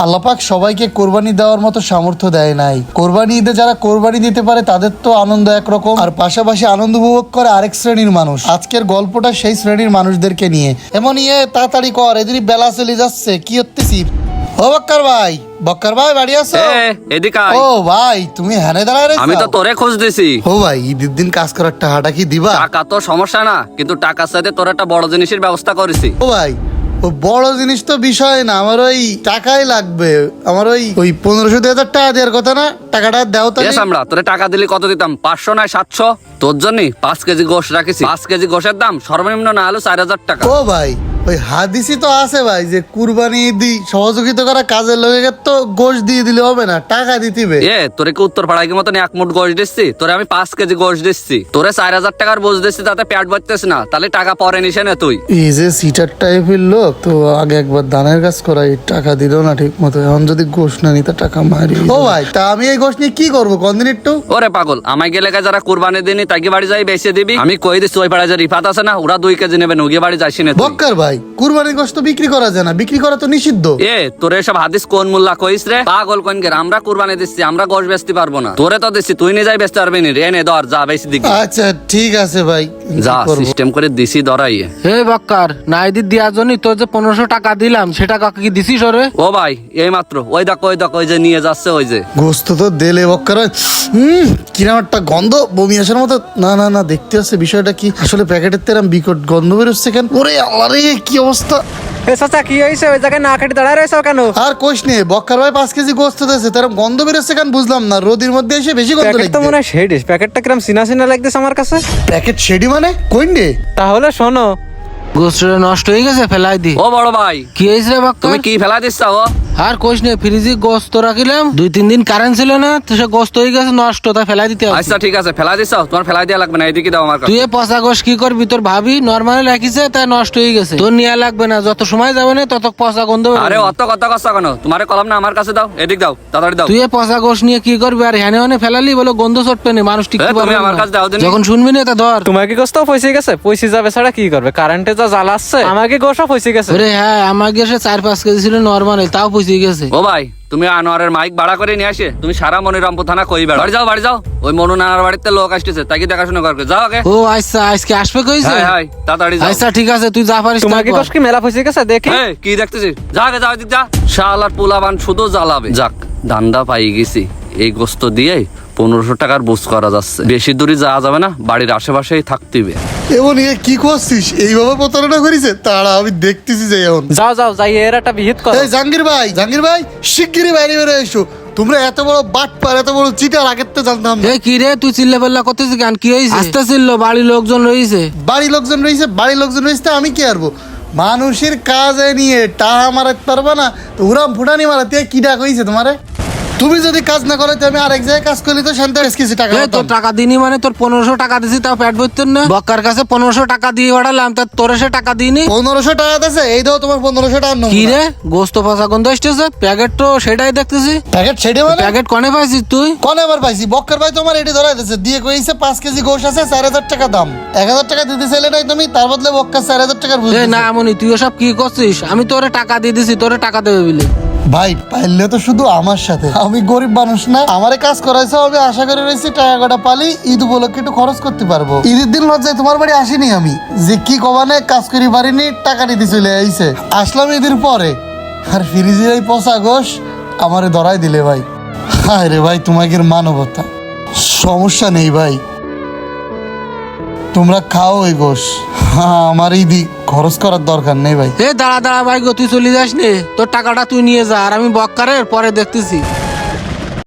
আল্লাহ পাক সবাইকে কোরবানি দেওয়ার মতো সামর্থ্য দেয় নাই। কোরবানি ঈদে যারা কোরবানি দিতে পারে তাদের তো আনন্দ একরকম, আর পাশাপাশি আনন্দ উপভোগ করে আরেক শ্রেণীর মানুষ। আজকের গল্পটা সেই শ্রেণীর মানুষদেরকে নিয়ে। এমন তাড়াতাড়ি কর, এদিনই বেলা চলে যাচ্ছে। কি হচ্ছিস? ও বক্কর ভাই বাড়ি আছো? এদিকে আয়। ও ভাই তুমি হ্যানে দাঁড়ায় রয়েছো? আমি তো তোরে খোঁজ দিছি। ও ভাই ঈদের দিন কাজ করার টাকাটা কি দিবা? টাকা তো সমস্যা না, কিন্তু টাকার সাথে তোর একটা বড় জিনিসের ব্যবস্থা করেছি। ও ভাই ও বড় জিনিস তো বিষয় না, আমার ওই টাকাই লাগবে। আমার ওই 1500-2000 টাকা দেওয়ার কথা না, টাকাটা দাও তো। আমরা তোরে টাকা দিলে কত দিতাম? 500 নয় 700। তোর জন্য 5 কেজি গোশ রাখিছি। 5 কেজি গোশের দাম সর্বনিম্ন না হলো 4000 টাকা। ও ভাই ওই হাদিসই তো আছে ভাই যে কুরবানি দি সহযোগিতা করা কাজের লোকের তো গোশ দিয়ে দিলে হবে না, টাকা দিতিবে। তোরে কি উত্তর পাড়ায় মতন 1 মুঠ গোশ দিচ্ছি? তোরে আমি 5 কেজি গোশ দিচ্ছি। তোরে 4000 টাকার বোঝ দিচ্ছি, তাতে পেট ভরতেছ না, তাহলে টাকা পরে নিসে না তুই। এই যে সিটার টাইপের লোক তো আগে একবার দানের কাজ করাই, টাকা দিল না ঠিক মতো, এখন যদি গোশ না নিতে টাকা মারি। ও ভাই তা আমি এই গোশ নিয়ে কি করবো কোনদিন একটু? ওরে পাগল, আমায় গেলে যারা কুরবানি দিনি তাকে বাড়ি যাই বেঁচে দিবি। আমি কই দিচ্ছি ওই পাড়ায় যে রিফাত আছে না, ওরা 2 কেজি নেবেন, ওকে বাড়ি যাইছি না। বক্কর ভাই কুরবানির গোশ তো বিক্রি করা যায় না, বিক্রি করা তো নিষিদ্ধ। তোরে সব হাদিস কোন মোল্লা কইস রে? পাগল কোন গে? আমরা কুরবানি দিচ্ছি, আমরা গোশ বেচতে পারবো না। তোরে তো দিচ্ছি, তুই নিয়ে যাই বেচতে পারবি না রে। নে ধর, যা বেশি দিকে। আচ্ছা ঠিক আছে ভাই, যা সিস্টেম করে দিছি ধরাইয়ে। হে বক্কর, নাইদি দেওয়ার জন্য তোর যে 1500 টাকা দিলাম, সেটা কাকে কি দিছিস ওরে? ও ভাই এই মাত্র ওই দেখ ওই যে নিয়ে যাচ্ছে ওই যে। গোস্ত তো দেলে বক্কর। কিরম একটা গন্ধ, বমি আসার মতো। না না না, দেখতে আসছে বিষয়টা কি আসলে। প্যাকেটের তেরাম বিকট গন্ধ বেরোচ্ছে কেন? ওরে আল্লাহ রে, কি অবস্থা! চাচা কি হয়েছে? ওই জায়গায় না খাটি দাঁড়ায় রয়েছে কেন? আর কোশ নে, বক্কর ভাই 5 কেজি গোস্ত দিয়েছে, তেরাম গন্ধ বেরোচ্ছে কেন বুঝলাম না। রোদির মধ্যে এসে বেশি গন্ধ প্যাকেট তো মনে হয় শেডিশ। প্যাকেটটা কিরম চিনা চিনা লাগতেছে আমার কাছে। প্যাকেট শেডি মানে কোন রে? তাহলে শোনো, গোস্তটা নষ্ট হয়ে গেছে, ফেলাই দি। ও বড় ভাই কি হয়েছে রে বক্কর? তুমি কি ফেলা দিচ্ছ? আর কোশ নে, ফ্রিজে গোস্ত রাখিলাম 2-3 দিন কারেন্ট ছিল না, তো সে গোস্ত হয়ে গেছে নষ্ট, তাই ফেলাই দিতে হবে। আচ্ছা ঠিক আছে, ফেলা দিচ্ছ? তোমার ফেলা দেওয়া লাগবে না, এদিকে দাও আমার কাছে। তুই পচা গোশ কি করবি? তোর ভাবি নরমালি রাখিছে, তাই নষ্ট হয়ে গেছে। তোর নিয়ে লাগবে না, যত সময় যাবে না তত পচা গন্ধ বেরোবে। আরে অত কথা কষ্ট কেন? তোমারে কলম না আমার কাছে দাও, এদিক দাও, তাড়াতাড়ি দাও। তুই পচা গোশ নিয়ে কি করবি? আর হ্যানে হ্যানে ফেলালি বলে গন্ধ চটবে না, মানুষ টিকতে তুমি পারবে আমার কাছে দাও না। দিনি। যখন শুনবি না তা ধর। তোমার কি গোস্ত পয়সা গেছে? পয়সা যাবে ছাড়া কি করবে? কারেন্টে যা জ্বালাচ্ছে, আমাকে গোসা পয়সা গেছে। ওরে হ্যাঁ, আমাকে এসে 4-5 কেজি ছিল নরমালি, তাও পুষিয়ে গেছে। ও ভাই তুমি আনোয়ারের মাইক ভাড়া করে নিয়ে আসে তুমি সারা মনিরামপুর থানা কই বেড়া। বাড়ি যাও। ওই মনু নানার বাড়িতে লোক আসতেছে, তাকে দেখাশোনা করবে। যাও আগে। ও আচ্ছা, আজকে আসবে কইছে? হ্যাঁ তাড়াতাড়ি যাও। আচ্ছা ঠিক আছে, তুই যা পারিস। তোমার কি গোস কি মেলা পয়সা গেছে দেখি? কি দেখতেছিস? যা আগে, যাও, এদিক যা। শালার পোলাবান শুধু জ্বালাবে। যাক ধান্দা পাই গেছি, এই গোস্ত দিয়ে 1500 টাকার বুঝ করা যাচ্ছে। বেশি দূরে যাওয়া যাবে না, বাড়ির আশেপাশেই থাকতেবে। এমন কি করছিস? এইভাবে প্রতারণা করিছে? তারা আমি দেখতেছি যে এখন। যাও যাই এর একটা বিহিত করো। এই জাহাঙ্গীর ভাই শিগগিরই বাইরে বেরো এসো। তোমরা এত বড় বাটপার, এত বড় চিটার আগের তো জানতাম না। এই কি রে, তুই চিল্লা পাল্লা করতেছিস কেন? কি হইছে? আস্তে চিল্লো, বাড়ির লোকজন রইছে। বাড়ির লোকজন রয়েছে আমি কি আরবো? মানুষের কাজে নিয়ে টাহা মারাতে পারবা না তো উড়াম ফুটানি মারাতে কি ডাক হয়েছে তোমারে? তুমি যদি কাজ না করো আমি আরেক জায়গায় কাজ করলে তো শান্তি কিছু টাকা এই তোর টাকা দিনি মানে তোর 1500 টাকা দিছি, তাও পেট ভরতেন না। বক্কার কাছে 1500 টাকা দিয়ে ওড়ালাম, তার তোরে সে টাকা দিইনি। 1500 টাকা দিয়েছে, এই দাও তোমার 1500 টাকা। কি রে, গোস্ত ফাঁসা গন্ধ আসতেছে। প্যাকেট তো সেটাই দেখতেছি। প্যাকেট ছেড়ে মানে? প্যাকেট কনে পাইছিস তুই? কনে আবার পাইছি? বক্কর ভাই তোমার এটি ধরা দিয়েছে, দিয়ে কইছে 5 কেজি গোশ আছে 4000 টাকা দাম। 1000 টাকা দিতে চাইলে নাই তুমি, তার বদলে বক্কর 4000 টাকার বুঝ। না আমনি, তুই সব কি করছিস? আমি তোরে টাকা দিয়ে দিছি, তোরে টাকা দেবে বলে। ভাই পাইলে তো শুধু আমার সাথে, আমি গরিব মানুষ না, আমারে কাজ করাইছো, আমি আশা করে রয়েছি টাকা কটা পালি ঈদ উপলক্ষে একটু খরচ করতে পারবো। ঈদের দিন লজ্জায় তোমার বাড়ি আসিনি আমি, যে কি কবানে কাজ করি পারিনি, টাকা নিতে চলে আইছে। আসলাম ঈদের পরে, আর ফ্রিজের এই পচা গোশ আমারে ধরাই দিলে ভাই। হায় রে ভাই, তোমাকে মানবতা। সমস্যা নেই ভাই, তোমরা খাও ওই গোশ। হ্যাঁ আমার ঈদি খরচ করার দরকার নেই ভাই। দাঁড়া ভাই গো, তুই চলে যাস নে, তোর টাকাটা তুই নিয়ে যা, আর আমি বক্কারের পরে দেখতেছি।